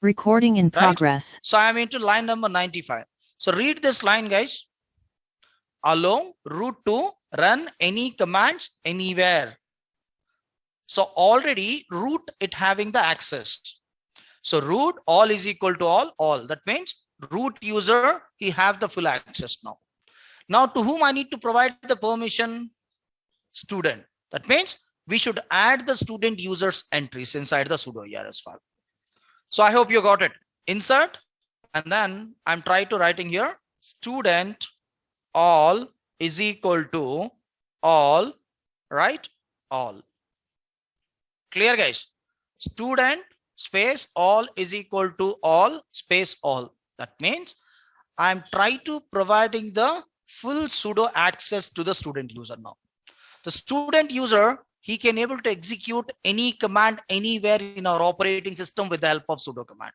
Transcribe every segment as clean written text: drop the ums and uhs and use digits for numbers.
Recording in Right? progress. So I am into line number 95. So read this line, guys. Allow root to run any commands anywhere. So already root it having the access. So root all is equal to all. That means root user, he have the full access now. Now to whom I need to provide the permission? Student. That means we should add the student users entries inside the sudo ERS file. So I hope you got it. Insert, and then I'm trying to writing here student all is equal to all, right? All. Clear, guys? Student space all is equal to all space all. That means I'm trying to providing the full sudo access to the student user now. The student user, he can able to execute any command anywhere in our operating system with the help of sudo command.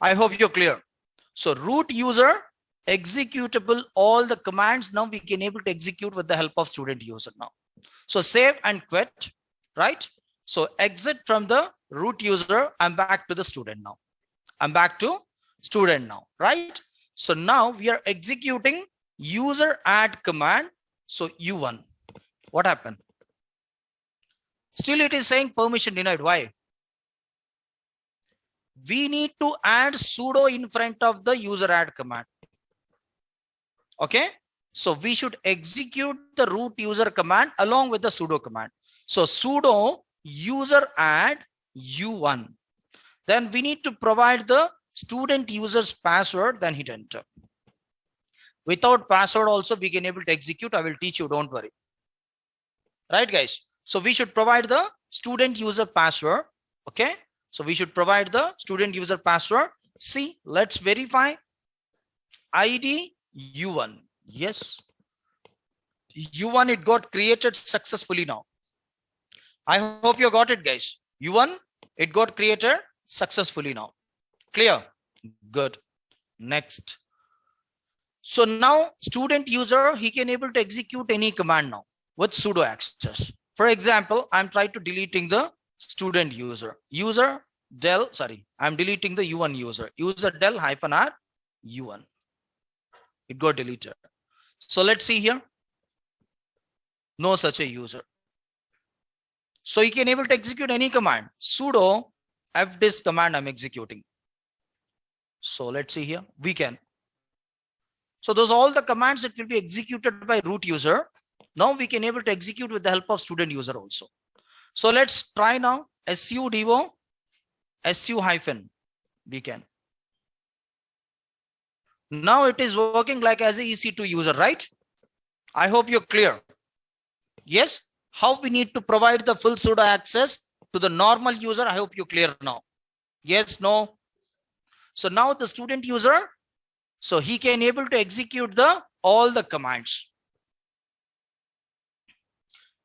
I hope you're clear. So root user executable all the commands now we can able to execute with the help of student user now. So save and quit, right? So exit from the root user. I'm back to the student now. I'm back to student now, right? So now we are executing user add command. So U1, what happened? Still it is saying permission denied. Why? We need to add sudo in front of the user add command. Okay. So we should execute the root user command along with the sudo command. So sudo user add U1. Then we need to provide the student user's password, then hit enter. Without password also we can able to execute. I will teach you, don't worry. Right, guys? So we should provide the student user password. Okay. So we should provide the student user password. See, let's verify. ID U1. Yes. U1, it got created successfully now. I hope you got it, guys. U1, it got created successfully now. Clear? Good. Next. So now student user, he can able to execute any command now with sudo access. For example, I'm trying to deleting the student user. User del, sorry, I'm deleting the U1 user. User del -r U1. It got deleted. So let's see here. No such a user. So you can able to execute any command. Sudo fdisk command I'm executing. So let's see here. We can. So those all the commands that will be executed by root user. Now we can able to execute with the help of student user also. So let's try now sudo su hyphen. We can. Now it is working like as a EC2 user, right? I hope you're clear. Yes. How we need to provide the full sudo access to the normal user. I hope you're clear now. Yes, no. So now the student user, so he can able to execute the all the commands.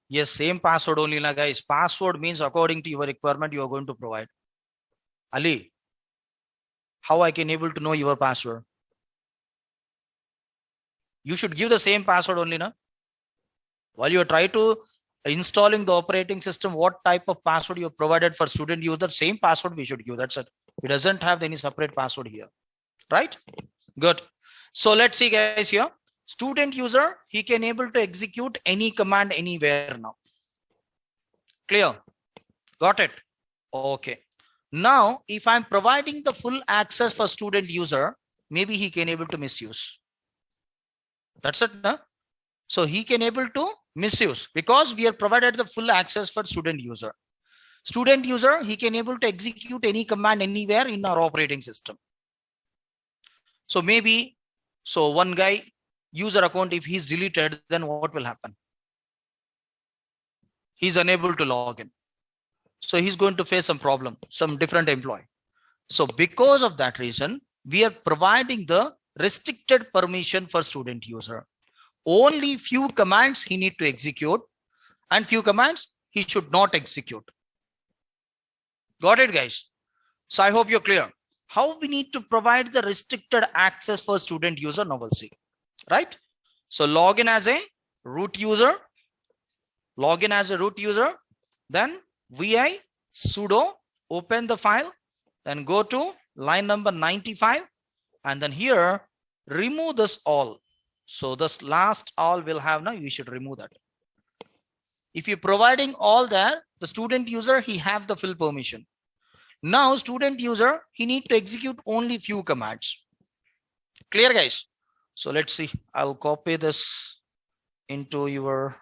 Yes, same password only, na guys. Password means according to your requirement, you are going to provide. Ali, how I can able to know your password? You should give the same password only, na? While you try to installing the operating system, what type of password you provided for student user, same password we should give. That's it. It doesn't have any separate password here, right? Good. So let's see, guys, here. Student user, he can able to execute any command anywhere now. Clear? Got it? Okay. Now, if I'm providing the full access for student user, maybe he can able to misuse. That's it, no? So he can able to misuse because we are provided the full access for student user. Student user, he can able to execute any command anywhere in our operating system. So maybe, so one guy user account, if he's deleted, then what will happen? He's unable to log in. So he's going to face some problem, some different employee. So because of that reason, we are providing the restricted permission for student user. Only few commands he need to execute and few commands he should not execute. Got it, guys? So I hope you're clear. How we need to provide the restricted access for student user, now we'll see, right? So login as a root user, then vi sudo open the file, Then go to line number 95 and then here remove this all. So this last all will have now, you should remove that. If you're providing all there, the student user, he have the full permission. Now student user, he need to execute only few commands. Clear guys? So let's see, I'll copy this into your,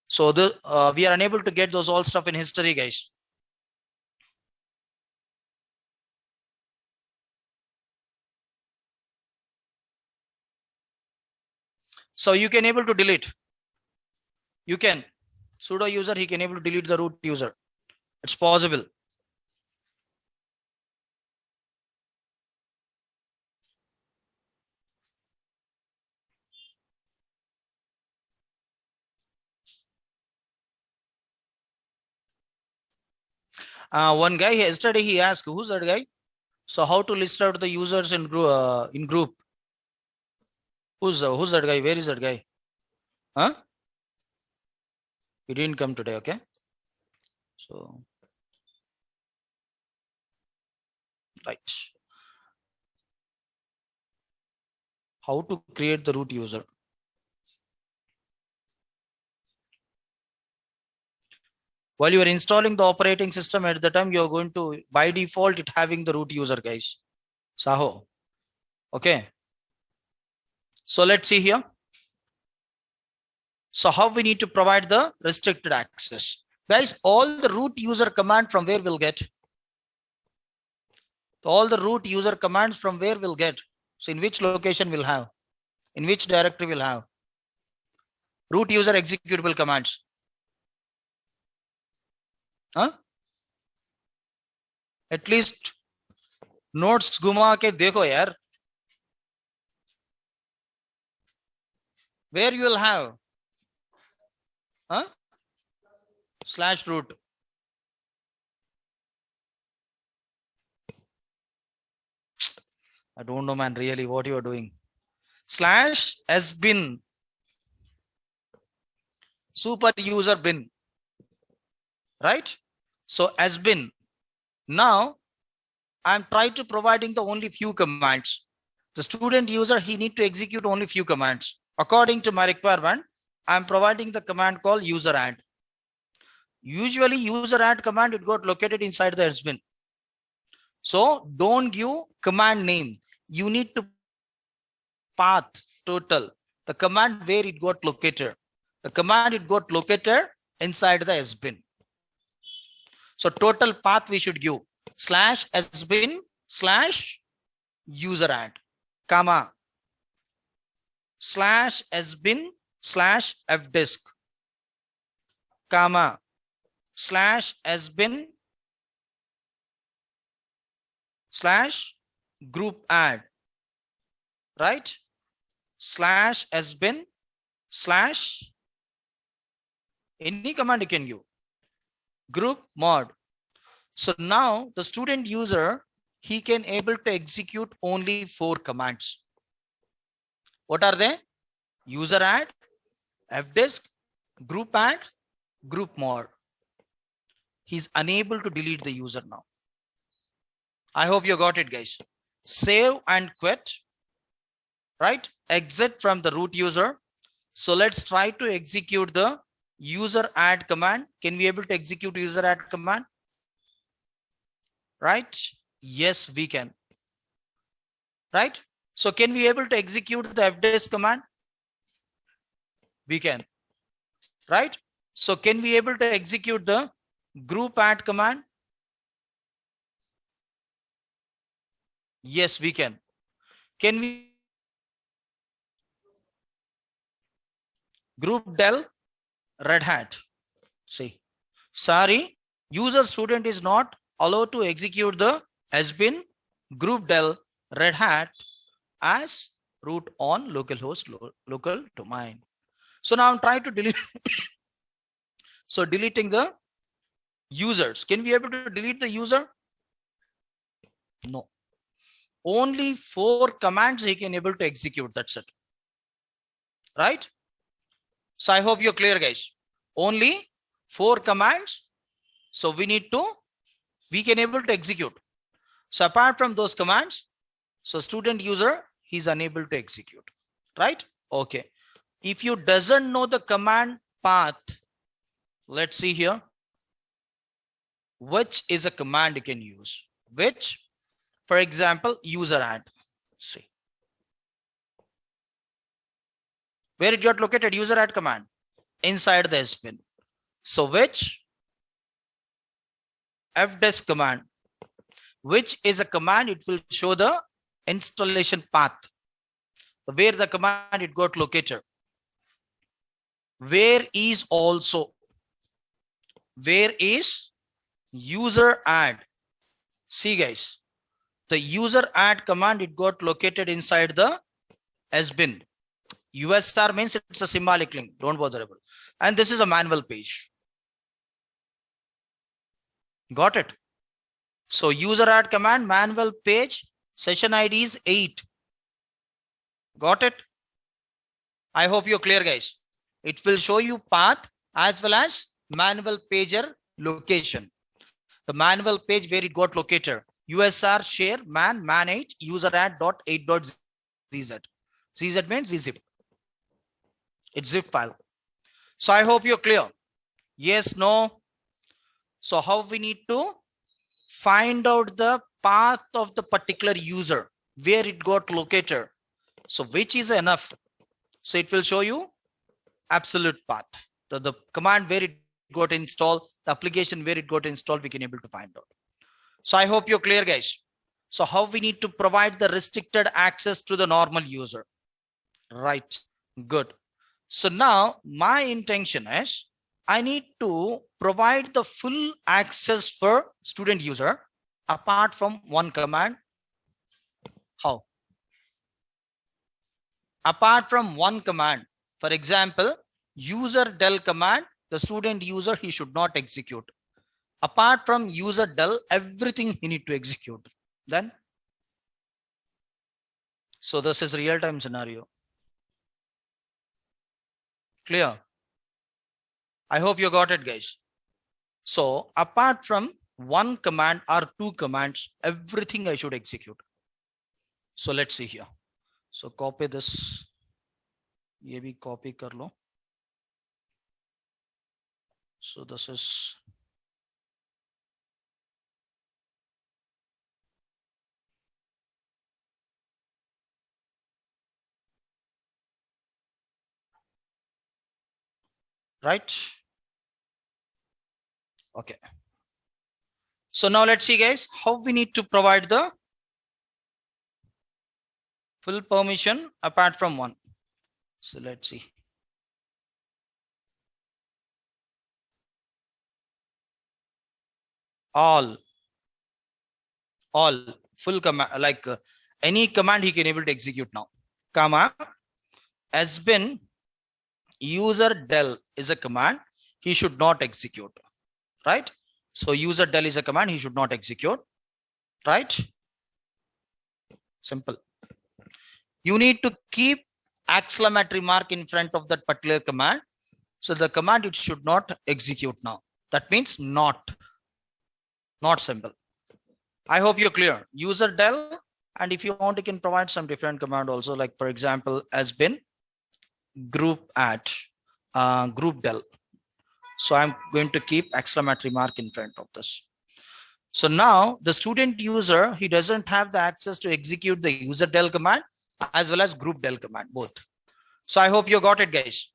so the we are unable to get those all stuff in history guys. So you can able to delete. You can sudo user, he can able to delete the root user. It's possible. One guy yesterday he asked, who's that guy? So how to list out the users in group? Who's that guy? Where is that guy? Huh? He didn't come today. Okay. So right. How to create the root user? While you are installing the operating system, at the time you are going to, by default, it having the root user guys. Saho. Okay. So let's see here. So how we need to provide the restricted access? Guys, all the root user command from where we'll get? All the root user commands from where we'll get? So in which location we'll have? In which directory we'll have? Root user executable commands. Huh? At least notes घुमा के देखो यार. Where you will have? Huh? Slash root. I don't know, man, really what you are doing. Slash sbin. Super user bin. Right? So sbin. Now I'm trying to providing the only few commands. The student user, he need to execute only few commands. According to my requirement, I'm providing the command called user add. Usually user add command, it got located inside the sbin. So don't give command name. You need to path total, the command where it got located. The command it got located inside the sbin. So total path we should give slash sbin slash user add, comma, slash sbin slash fdisk, comma, slash sbin slash group add, right? Slash sbin slash any command you can give, group mod. So now the student user, he can able to execute only 4 commands. What are they? User add, fdisk, group add, group mod. He's unable to delete the user now. I hope you got it, guys. Save and quit, right? Exit from the root user. So let's try to execute the user add command. Can we able to execute user add command? Right? Yes, we can. Right? So can we able to execute the fdisk command? We can. Right? So can we able to execute the group add command? Yes, we can. Can we group del red hat? See, sorry, user student is not allowed to execute the sbin group del red hat as root on localhost local domain. So now I'm trying to delete. So deleting the users. Can we able to delete the user? No. Only 4 commands he can able to execute. That's it. Right? So I hope you're clear, guys. Only 4 commands. So we need to we can able to execute. So apart from those commands, so student user, he's unable to execute, right? Okay. If you doesn't know the command path, let's see here. Which is a command you can use? Which, for example, user add. See. Where it got located? User add command inside the SBin. So which fdesk command, which is a command, it will show the installation path, where the command it got located. Where is also, where is user add? See guys, the user add command, it got located inside the SBin. USR means it's a symbolic link, don't bother about it. And this is a manual page. Got it? So user add command, manual page, session ID is 8. Got it? I hope you're clear guys. It will show you path as well as manual pager location. The manual page where it got located. USR share man8 user add.8.zz. ZZ means zip. It's zip file. So I hope you're clear. Yes, no. So how we need to find out the path of the particular user, where it got located. So which is enough. So it will show you absolute path. The command where it got installed, the application where it got installed, we can able to find out. So I hope you're clear guys. So how we need to provide the restricted access to the normal user. Right. Good. So now my intention is I need to provide the full access for student user apart from one command. How? Apart from one command, for example, user del command, the student user, he should not execute. Apart from user del, everything he need to execute. Then, so this is real-time scenario. Clear? I hope you got it guys. So apart from one command or two commands, everything I should execute. So let's see here. So copy this. ये भी copy कर लो. So this is right. Okay. So now let's see guys, how we need to provide the full permission apart from one. So let's see. All full command, like any command he can able to execute now. Comma has been user del is a command he should not execute, right? So user del is a command he should not execute, right? Simple. You need to keep exclamatory mark in front of that particular command. So the command it should not execute now. That means not simple. I hope you're clear. User del, and if you want, you can provide some different command also, like for example, has been group at group del. So I'm going to keep exclamatory mark in front of this. So now the student user, he doesn't have the access to execute the user del command as well as group del command, both. So I hope you got it guys.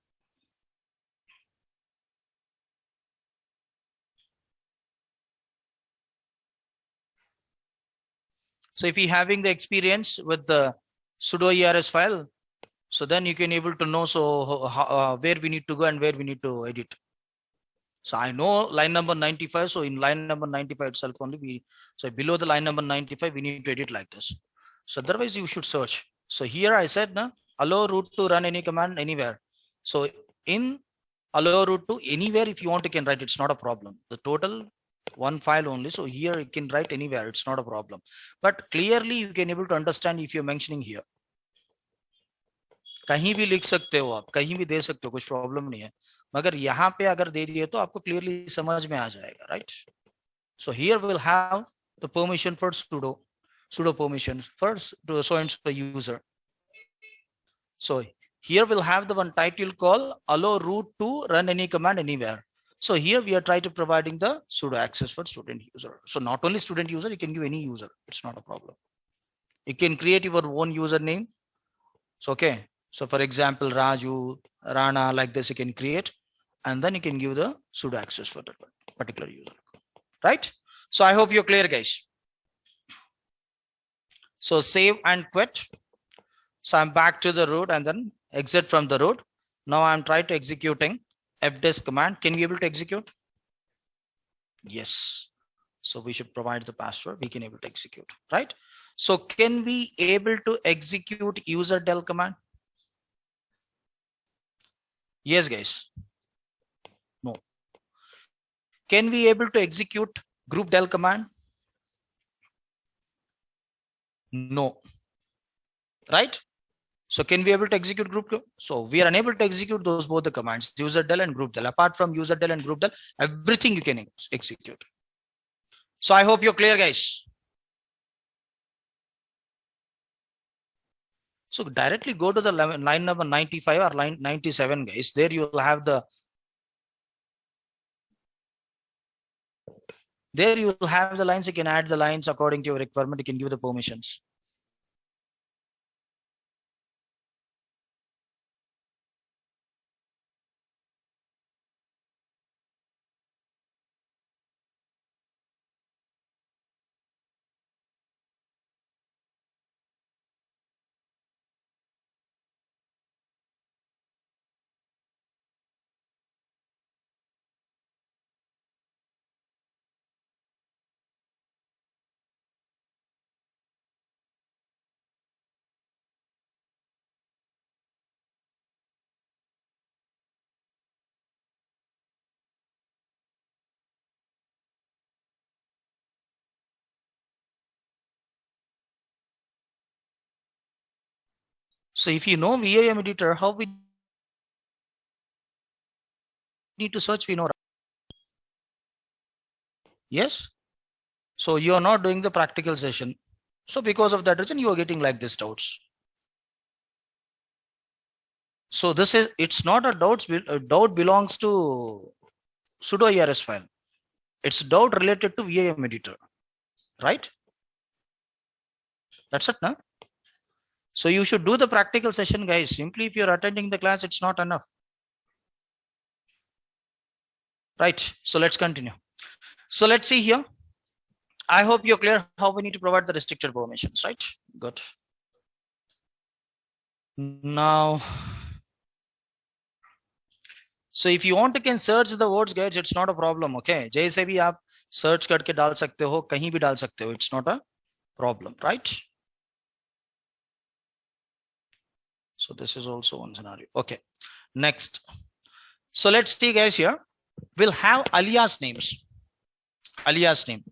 So if you're having the experience with the sudo ERS file, so then you can able to know where we need to go and where we need to edit. So I know line number 95. So in line number 95 itself only so below the line number 95, we need to edit like this. So otherwise you should search. So here I said, allow root to run any command anywhere. So in allow root to anywhere, if you want, you can write, it's not a problem. The total one file only. So here you can write anywhere. It's not a problem, but clearly you can able to understand if you're mentioning here. कहीं भी लिख सकते हो आप, कहीं भी दे सकते हो, कुछ प्रॉब्लम नहीं है, मगर यहाँ पे अगर दे दिए तो आपको क्लियरली समझ में आ जाएगा, right? So here we'll have the permission for sudo permission for so and so user. So here we'll have the one title call allow root to run any command anywhere. So here we are trying to providing the sudo access for student user. So not only student user, you can give any user. It's not a problem. You can create your own username. So okay. So for example, Raju, Rana, like this you can create, and then you can give the sudo access for that particular user. Right? So I hope you're clear, guys. So save and quit. So I'm back to the root and then exit from the root. Now I'm trying to executing fdisk command. Can we able to execute? Yes. So we should provide the password. We can able to execute, right? So can we able to execute user del command? Yes, guys. No. Can we able to execute group del command? No. Right? So can we able to execute group? So we are unable to execute those both the commands, user del and group del. Apart from user del and group del, everything you can execute. So I hope you're clear, guys. So directly go to the line number 95 or line 97, guys. There you will have the lines. You can add the lines according to your requirement. You can give the permissions. So if you know VIM editor, how we need to search, we know. Yes. So you are not doing the practical session. So because of that reason, you are getting like this doubts. So this is, it's not a doubt. A doubt belongs to sudo ERS file. It's doubt related to VIM editor, right? That's it, no? So you should do the practical session, guys. Simply if you're attending the class, it's not enough. Right. So let's continue. So let's see here. I hope you're clear how we need to provide the restricted permissions, right? Good. Now, so if you want to can search the words, guys, it's not a problem. Okay. जैसे भी आप search करके डाल सकते हो, कहीं भी डाल सकते हो. It's not a problem, right? So this is also one scenario. Okay. Next. So let's see, guys, here. We'll have alias names. Alias name.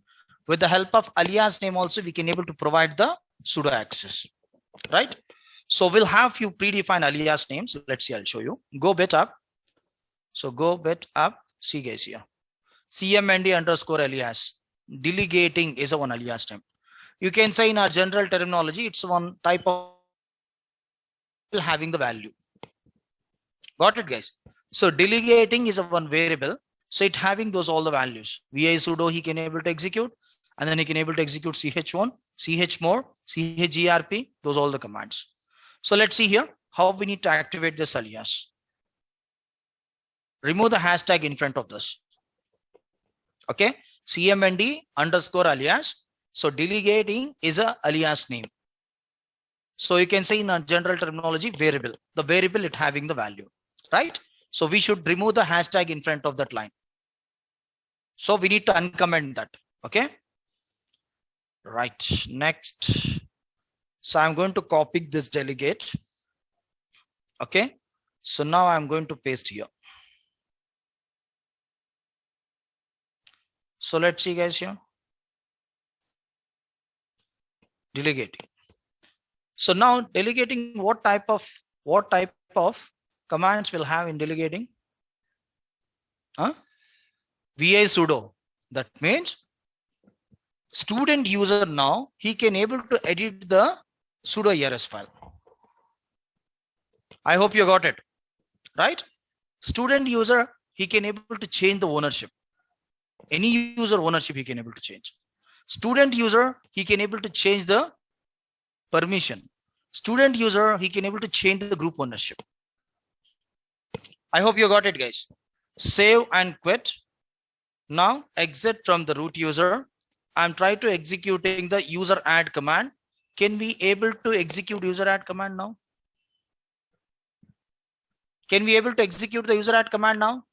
With the help of alias name also, we can able to provide the sudo access, right? So we'll have few predefined alias names. Let's see, I'll show you. Go bit up. So go bit up. See, guys, here. CMND underscore alias. Delegating is a one alias name. You can say in our general terminology, it's one type of having the value. Got it, guys? So delegating is a one variable. So it having those all the values. VI sudo he can able to execute, and then he can able to execute ch1, chmore, chgrp, those all the commands. So let's see here how we need to activate this alias. Remove the hashtag in front of this. Okay, CMND underscore alias. So delegating is a alias name. So you can say in a general terminology variable. The variable it having the value, right? So we should remove the hashtag in front of that line. So we need to uncomment that. Okay. Right. Next. So I'm going to copy this delegate. Okay. So now I'm going to paste here. So let's see, guys, here. Delegating. So now delegating, what type of commands we'll have in delegating? VI sudo. That means student user now, he can able to edit the sudo ERS file. I hope you got it, right? Student user, he can able to change the ownership. Any user ownership he can able to change. Student user, he can able to change the permission. Student user, he can able to change the group ownership. I hope you got it, guys. Save and quit. Now exit from the root user. I'm trying to executing the user add command. Can we able to execute user add command now? Can we able to execute the user add command now?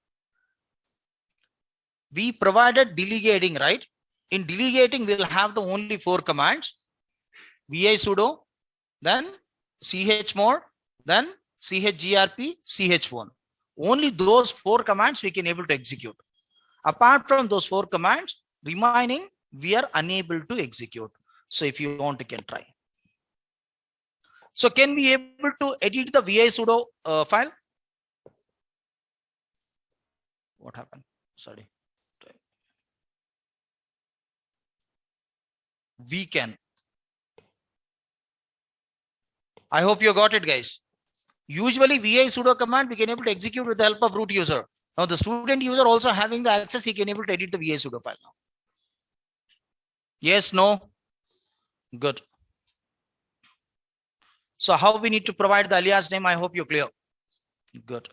We provided delegating, right? In delegating, we'll have the only 4 commands: vi sudo, then chmod, then chgrp, ch1. Only those 4 commands we can able to execute. Apart from those 4 commands, remaining we are unable to execute. So if you want, you can try. So can we able to edit the vi sudo file? What happened? Sorry. We can. I hope you got it, guys. Usually vi sudo command we can able to execute with the help of root user. Now the student user also having the access, he can able to edit the vi sudo file now. Yes, no? Good. So how we need to provide the alias name? I hope you're clear. Good.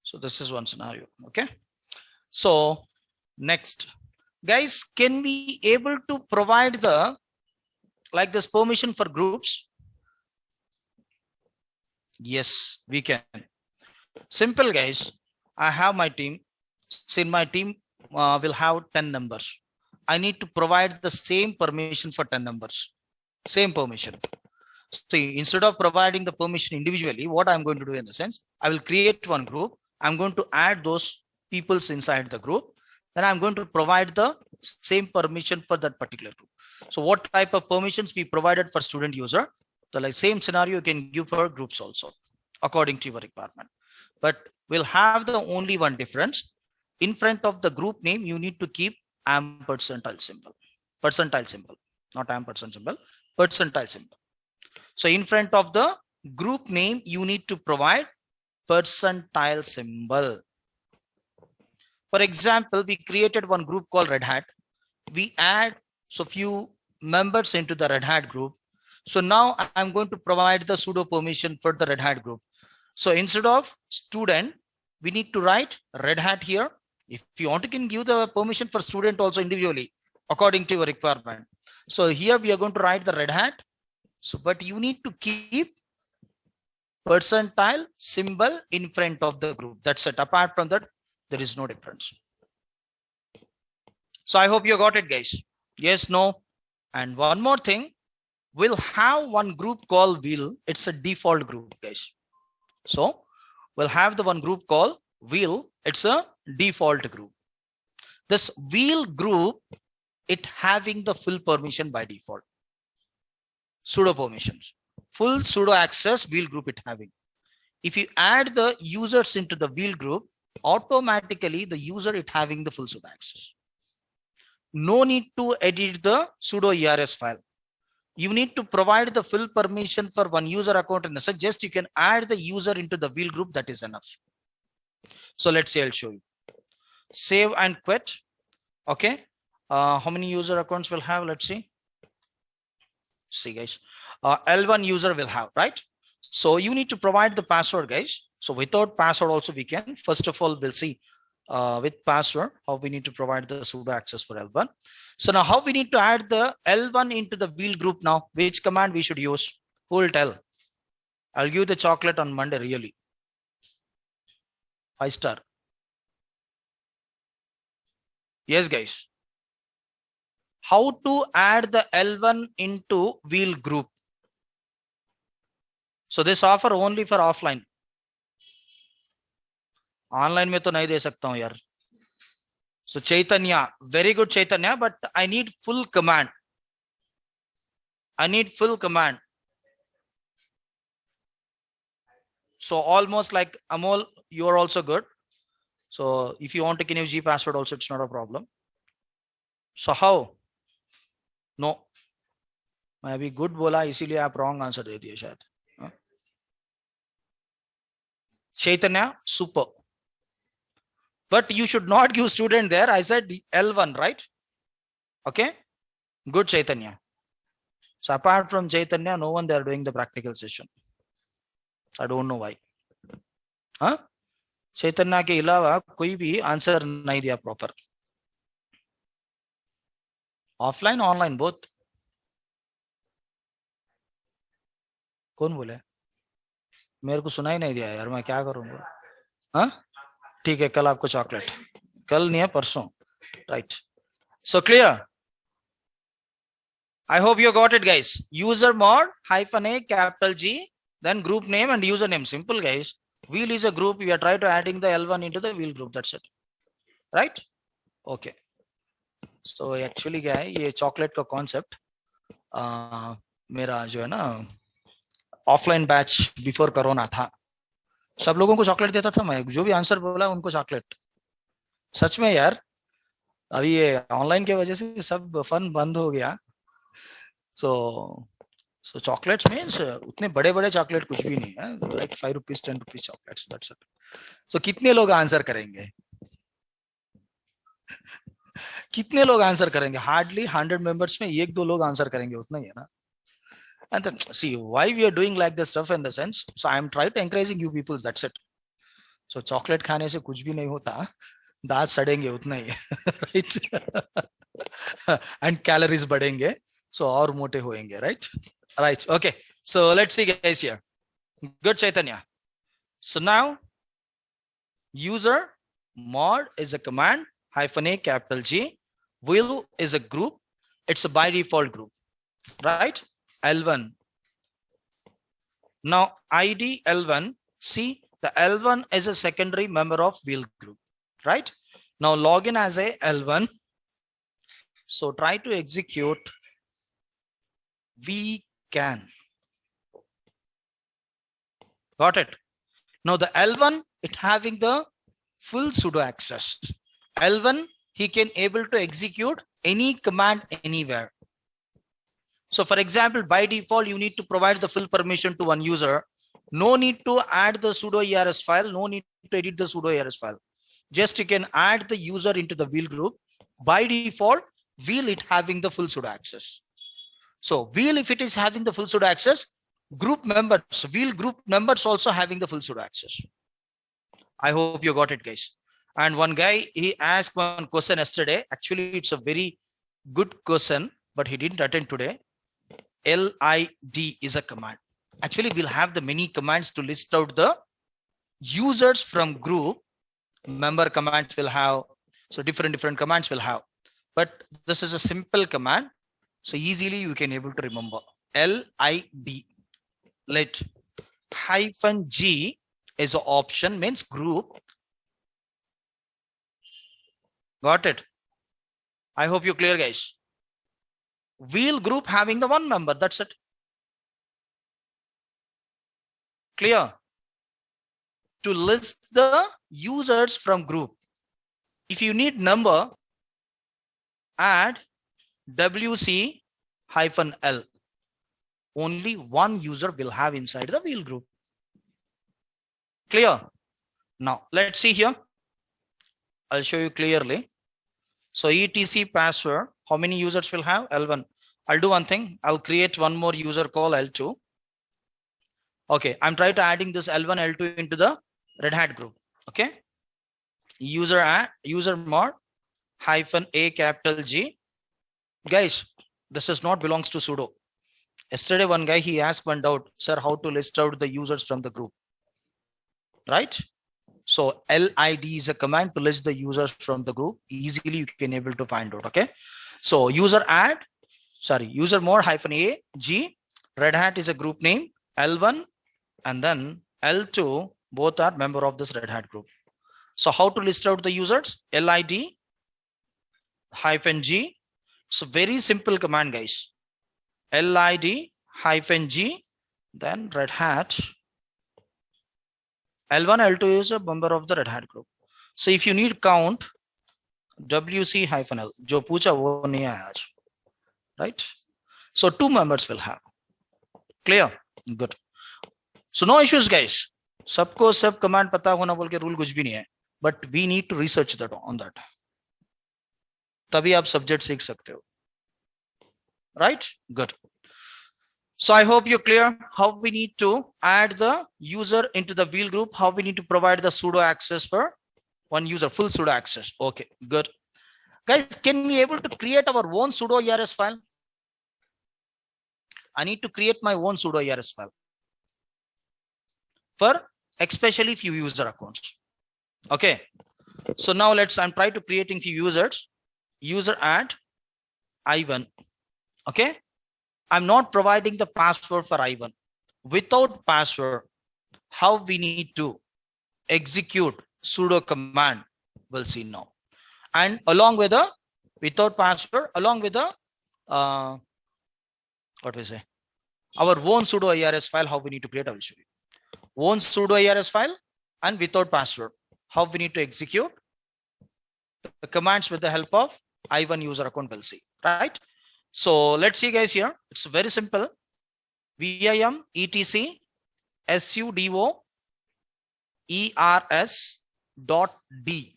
So this is one scenario. Okay. So next, guys, can we able to provide the like this permission for groups? Yes, we can. Simple, guys. I have my team. So in my team will have 10 numbers. I need to provide the same permission for 10 numbers. Same permission. So instead of providing the permission individually, what I'm going to do in the sense, I will create one group. I'm going to add those peoples inside the group. Then I'm going to provide the same permission for that particular group. So what type of permissions we provided for student user? The like same scenario you can give for groups also, according to your requirement. But we'll have the only one difference. In front of the group name, you need to keep ampersandile symbol. Percentile symbol, not ampersand symbol, percentile symbol. So in front of the group name, you need to provide percentile symbol. For example, we created one group called Red Hat. We add so few members into the Red Hat group. So now I'm going to provide the sudo permission for the Red Hat group. So instead of student, we need to write Red Hat here. If you want, you can give the permission for student also individually, according to your requirement. So here we are going to write the Red Hat. So, but you need to keep percentile symbol in front of the group. That's it. Apart from that, there is no difference. So I hope you got it, guys. Yes, no. And one more thing, we'll have one group called wheel. It's a default group, guys. So we'll have the one group called wheel. It's a default group. This wheel group, it having the full permission by default. Sudo permissions, full sudo access wheel group it having. If you add the users into the wheel group, automatically the user it having the full sudo access. No need to edit the sudo ERS file. You need to provide the full permission for one user account and such. Just you can add the user into the wheel group. That is enough. So let's say I'll show you. Save and quit. Okay. How many user accounts will have? Let's see. See, guys. L1 user will have, right? So you need to provide the password, guys. So without password also we can. First of all, we'll see with password how we need to provide the sudo access for L1. So now how we need to add the L1 into the wheel group now? Which command we should use? Who will tell? I'll give the chocolate on Monday, really. 5-star. Yes, guys. How to add the L1 into wheel group? So this offer only for offline. Online में तो नहीं दे सकता हूँ यार. So Chaitanya, very good Chaitanya, but I need full command. I need full command. So almost like Amol, you are also good. So if you want to can use G password also, it's not a problem. So how? No. मैं अभी good बोला इसीलिए आप wrong answer दे दिए शायद. Chaitanya, super. But you should not give student there. I said L1, right? Okay. Good, Chaitanya. So apart from Chaitanya, no one they are doing the practical session. I don't know why. Huh? Chaitanya के अलावा कोई भी answer नहीं दिया proper. Offline online both. कौन बोले? मेरे को सुनाई नहीं दिया यार, मैं क्या करूंगा? हाँ ठीक है, कल आपको चॉकलेट. कल नहीं है, परसों. Right. So clear. I hope you got it, guys. User mod -a capital G, then group name and username. Simple, guys. Wheel is a group. We are trying to adding the L1 into the wheel group. That's it. Right? Okay. So actually क्या है ये chocolate का concept मेरा जो है ना offline batch before corona था. सब लोगों को चॉकलेट देता था मैं, जो भी आंसर बोला उनको चॉकलेट. सच में यार, अभी ये ऑनलाइन के वजह से सब फन बंद हो गया. So chocolates means उतने बड़े बड़े चॉकलेट कुछ भी नहीं है, like 5 rupees 10 rupees chocolates, that's it. So कितने लोग आंसर करेंगे? कितने लोग आंसर करेंगे? हार्डली 100 मेंबर्स में 1-2 लोग आंसर करेंगे, उतना ही है ना. And then see why we are doing like this stuff in the sense. So I am trying to encouraging you people, that's it. So chocolate खाने से कुछ भी नहीं होता, दांत सड़ेंगे उतना ही. Right? And calories बढ़ेंगे, so और मोटे होएंगे. Right? Right. Okay. So let's see guys here. Good, Chaitanya. So now user mod is a command, -a capital G, will is a group. It's a by default group, right? L1. Now ID L1, see the L1 is a secondary member of wheel group, right? Now log in as a L1. So try to execute we can. Got it? Now the L1, it having the full sudo access. L1, he can able to execute any command anywhere. So for example, by default, you need to provide the full permission to one user. No need to add the sudo ERS file. No need to edit the sudo ERS file. Just you can add the user into the wheel group. By default, wheel it having the full sudo access. So wheel, if it is having the full sudo access, group members, wheel group members also having the full sudo access. I hope you got it, guys. And one guy, he asked one question yesterday. Actually, it's a very good question, but he didn't attend today. LID is a command. Actually, we'll have the many commands to list out the users from group. Member commands will have, so different commands will have. But this is a simple command. So easily you can able to remember. LID. Let -G is an option, means group. Got it? I hope you're clear, guys. Wheel group having the one member, that's it. Clear? To list the users from group. If you need number, add WC-L. Only one user will have inside the wheel group. Clear? Now let's see here. I'll show you clearly. So etc password, how many users will have? L1. I'll do one thing. I'll create one more user called L2. Okay, I'm trying to adding this L1, L2 into the Red Hat group. Okay. User mod -a capital G. Guys, this is not belongs to sudo. Yesterday, one guy, he asked one doubt, sir, how to list out the users from the group, right? So LID is a command to list the users from the group. Easily you can able to find out. Okay. So user mod -a G, Red Hat is a group name, L1 and then L2, both are member of this Red Hat group. So how to list out the users? LID -G. It's a very simple command, guys. LID-G, then Red Hat. L1, L2 is a member of the Red Hat group. So if you need count, WC-L, जो पूछा वो नहीं आया आज, right? So 2 members will have. Clear? Good. So no issues, guys. सबको सब command पता होना बोल के rule कुछ भी नहीं है. But we need to research that on that. तभी आप subject सीख सकते हो. Right? Good. So I hope you're clear how we need to add the user into the wheel group, how we need to provide the sudo access for one user, full sudo access. Okay, good. Guys, can we able to create our own sudo ERS file? I need to create my own sudo ERS file for especially few user accounts. Okay. So now I'm trying to creating few users. User add I1. Okay. I'm not providing the password for I1. Without password, how we need to execute sudo command, we'll see now. And along with the without password, along with the what we say, our own sudo ERS file, how we need to create, I will show you. Own sudo ERS file and without password, how we need to execute the commands with the help of I1 user account, we'll see, right? So let's see, guys, here. It's very simple. VIM etc sudo ERS dot D.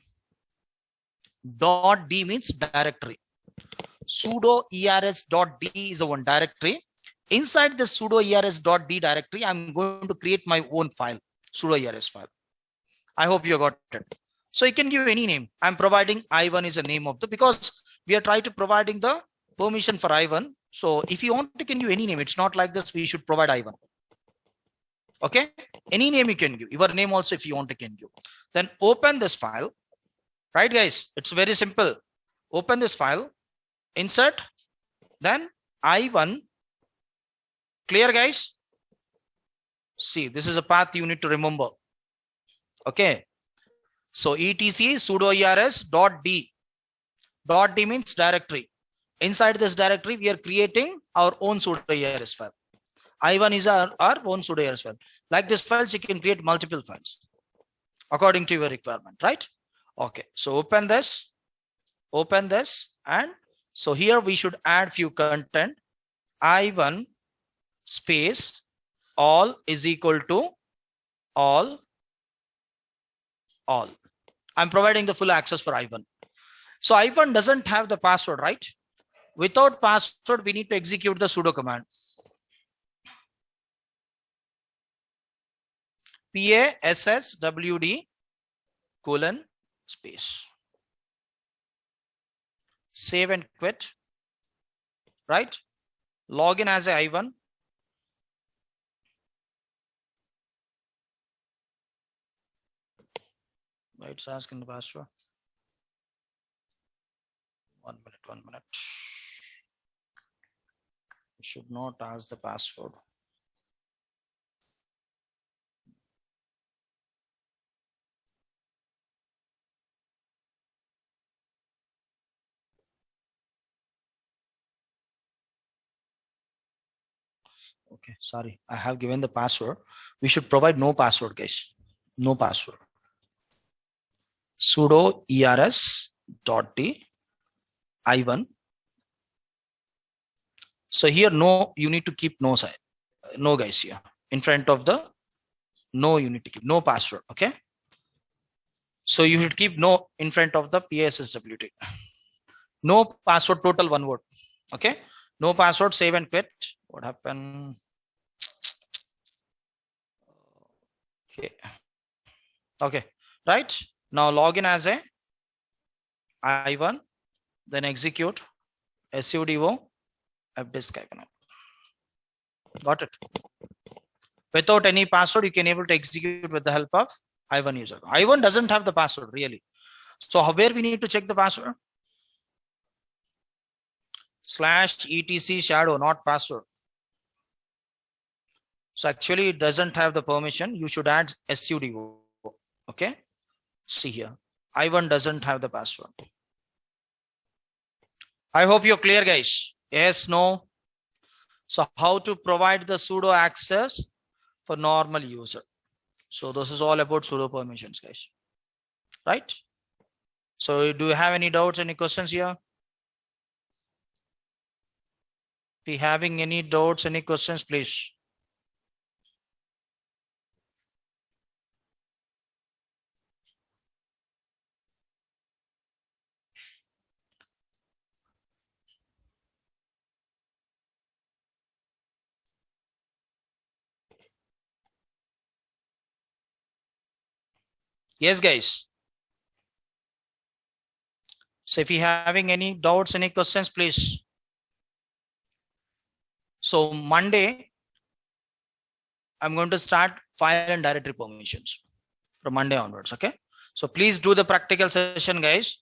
Dot D means directory. Sudo ERS dot D is the one directory. Inside the sudo ERS dot D directory, I'm going to create my own file, sudo ERS file. I hope you got it. So you can give any name. I'm providing I1 is a name of the, because we are trying to providing the permission for I1. So if you want, you can give any name. It's not like this. We should provide I1. Okay. Any name you can give. Your name also, if you want, you can give. Then open this file. Right, guys? It's very simple. Open this file. Insert. Then I1. Clear, guys? See, this is a path you need to remember. Okay. So etc sudo ERS dot D. Dot D means directory. Inside this directory, we are creating our own sudo ERS file. I1 is our own sudo ERS file. Like this files, you can create multiple files according to your requirement, right? Okay, so open this, and so here we should add few content. I1 space all is equal to all. I'm providing the full access for I1. So I1 doesn't have the password, right? Without password, we need to execute the sudo command. passwd colon space. Save and quit. Right? Login as a I1. It's asking the password. 1 minute. Should not ask the password. Okay, sorry, I have given the password. We should provide no password, guys. No password. Sudo ERS dot D I1. So here, no, you need to keep no side. No, guys, here in front of the no, you need to keep no password. Okay. So you should keep no in front of the PSSWT. No password, total one word. Okay. No password, save and quit. What happened? Okay. Okay. Right. Now log in as a I1, then execute sudo fdisk icon. Got it. Without any password, you can able to execute with the help of I1 user. I1 doesn't have the password really. So where we need to check the password? /etc shadow, not password. So actually it doesn't have the permission. You should add sudo. Okay. See here. I1 doesn't have the password. I hope you're clear, guys. Yes, no. So how to provide the sudo access for normal user. So this is all about sudo permissions, guys. Right? So do you have any doubts, any questions here? If you having any doubts, any questions, please. Yes, guys. So if you having any doubts, any questions, please. So Monday, I'm going to start file and directory permissions from Monday onwards. Okay. So please do the practical session, guys.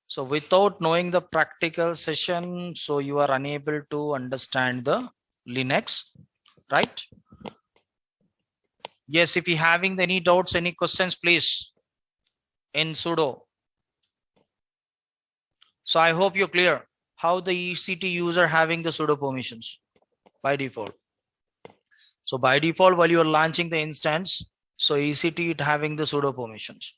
So without knowing the practical session, so you are unable to understand the Linux, right? Yes, if you having any doubts, any questions, please in sudo. So I hope you're clear how the EC2 user having the sudo permissions by default. So by default, while you are launching the instance, so EC2 it having the sudo permissions.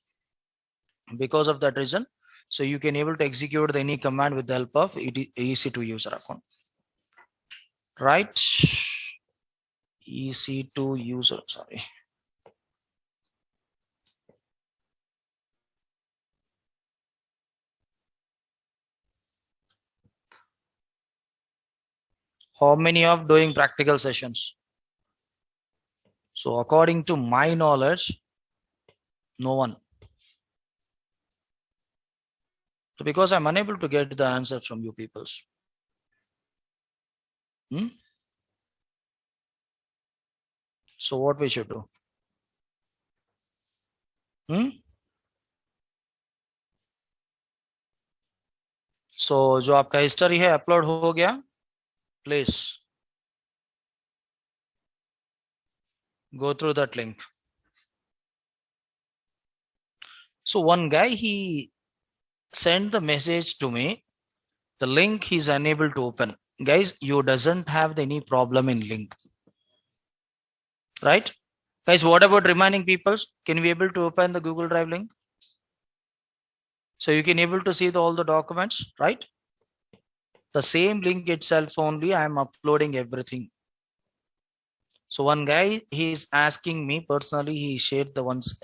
Because of that reason, so you can able to execute any command with the help of EC2 user account. Right? EC2 user, sorry. How many of doing practical sessions? So according to my knowledge, no one. So because I'm unable to get the answer from you peoples. So what we should do? So जो आपका history है upload हो गया, please go through that link. So one guy, he sent the message to me. The link he's unable to open. Guys, you doesn't have any problem in link. Right? Guys, what about remaining people? Can we able to open the Google Drive link? So you can able to see all the documents, right? The same link itself only, I am uploading everything. So one guy, he is asking me personally, he shared the ones,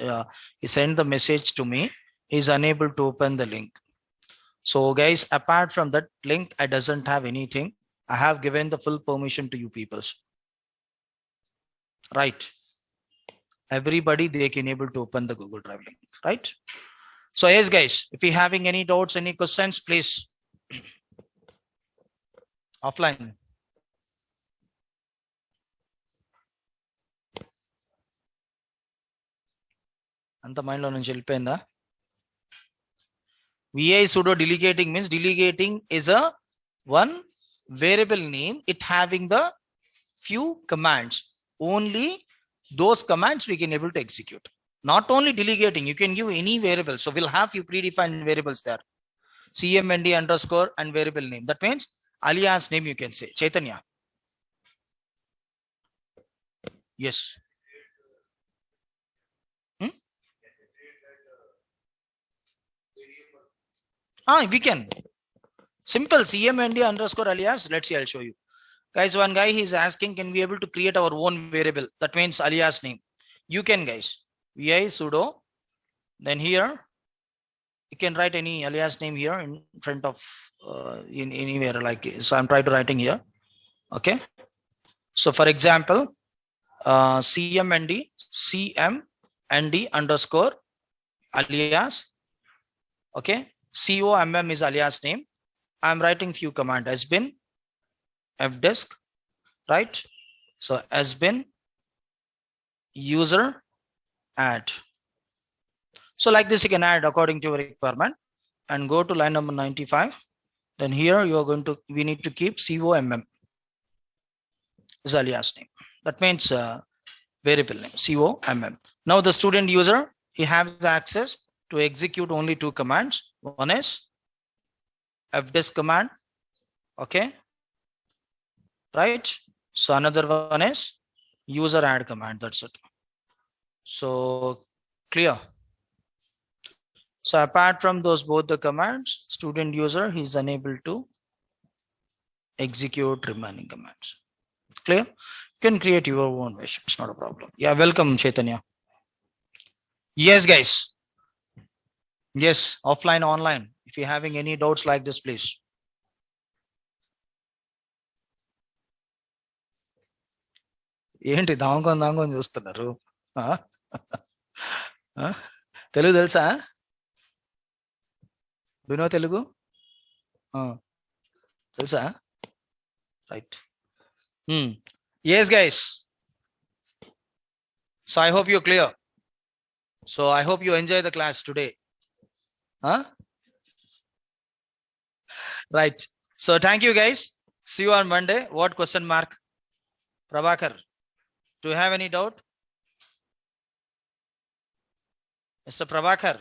he sent the message to me. He's unable to open the link. So guys, apart from that link, I doesn't have anything. I have given the full permission to you peoples. Right? Everybody, they can able to open the Google Drive link, right? So yes, guys, if you're having any doubts, any questions, please. Offline. అంత mind లో నుంచి వెళ్ళిపోయిందా? VI sudo delegating means delegating is a one variable name, it having the few commands. Only those commands we can able to execute. Not only delegating, you can give any variable. So we'll have few predefined variables there. CMND underscore and variable name. That means alias name you can say. Chaitanya. Yes. We can. Simple CMND underscore alias. Let's see, I'll show you. Guys, one guy is asking, can we able to create our own variable? That means alias name. You can, guys. VI sudo. Then here, you can write any alias name here in front of in anywhere like so. I'm trying to writing here. Okay. So for example, CMND underscore alias. Okay. COMM is alias name. I'm writing few command has been fdisk, right? So has been user add. So like this, you can add according to your requirement and go to line number 95. Then here you are going to, we need to keep COMM is alias name. That means variable name, COMM. Now the student user, he has the access to execute only two commands. One is fdisk command. Okay. Right. So another one is user add command. That's it. So clear. So apart from those both the commands, student user, he is unable to execute remaining commands. Clear? You can create your own version. It's not a problem. Yeah, welcome Chaitanya. Yes, guys. Yes, offline, online. If you're having any doubts like this, please. ఏంటి దాంకొని దాంకొని చూస్తున్నారు తెలుగు తెలుసా వినో తెలుగు తెలుసా right yes guys, so I hope you're clear. So I hope you enjoy the class today. Right, so thank you guys, see you on Monday. What question mark? Prabhakar, do you have any doubt? Mr. Prabhakar?